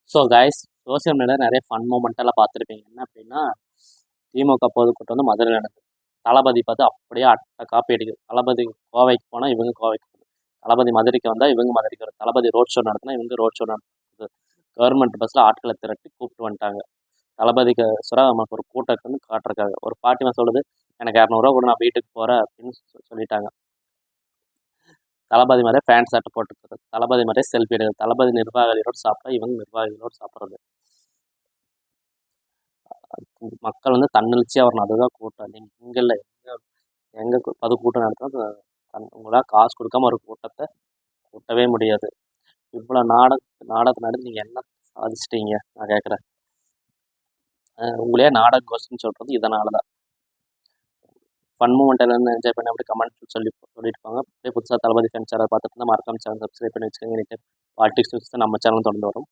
So guys, social மீடியாவில் நிறைய fun மூமெண்ட்டெல்லாம் பார்த்துருப்பீங்க. என்ன அப்படின்னா, திமுக பொதுக்கூட்டம் வந்து மதுரையில் நடக்குது. தளபதி பார்த்து அப்படியே அட்டை காப்பி அடிக்குது. தளபதி கோவைக்கு போனால் இவங்க கோவைக்கு போகணும், தளபதி மதுரைக்கு வந்தால் இவங்க மதுரைக்கு வரும், தளபதி ரோட் ஷோ நடத்தினா இவங்க ரோட் ஷோ நடத்துது. கவர்மெண்ட் பஸ்ஸில் ஆட்களை திரட்டி கூப்பிட்டு வந்துட்டாங்க. தளபதிக்கு நமக்கு ஒரு கூட்டத்துக்கு வந்து காட்டுறக்காக ஒரு பாட்டிமா சொல்லுது, எனக்கு 200 கூட நான் வீட்டுக்கு போகிறேன் அப்படின்னு சொல்லிட்டாங்க. தளபதி மாதிரியே பேண்ட் ஷர்ட் போட்டுக்கிறது, தளபதி மாதிரியே செல்ஃபி எடுக்கிறது, தளபதி நிர்வாகிகளோடு சாப்பிட்டா இவங்க நிர்வாகிகளோடு சாப்பிட்றது. மக்கள் வந்து தன்னெழுச்சியாக வரணும், அதுதான் கூட்டம். நீங்கள் இங்கே இல்லை, எங்கே பொதுக்கூட்டம் நடத்தினா உங்களால் காசு கொடுக்காம ஒரு கூட்டத்தை கூட்டவே முடியாது. இவ்வளோ நாடகத்தை நடத்தி நீங்கள் என்ன சாதிச்சிட்டீங்க நான் கேட்குறேன். உங்களையே நாடக கோஷ்டின்னு சொல்கிறது இதனால தான். ஃபன் மூமெண்ட் எல்லாம் என்ஜாய் பண்ணி அப்படி கமெண்ட் சொல்லியிருப்பாங்க. அப்படியே புதுசாக தளபதி ஃபேன்ஸ் யாராவது பார்த்துட்டு இருந்தால் மறக்காம சேனல் சப்ஸ்கிரைப் பண்ணி வச்சுக்கோங்க. பாலிடிக்ஸ் நம்ம சேனல் தொடர்ந்து வரும்.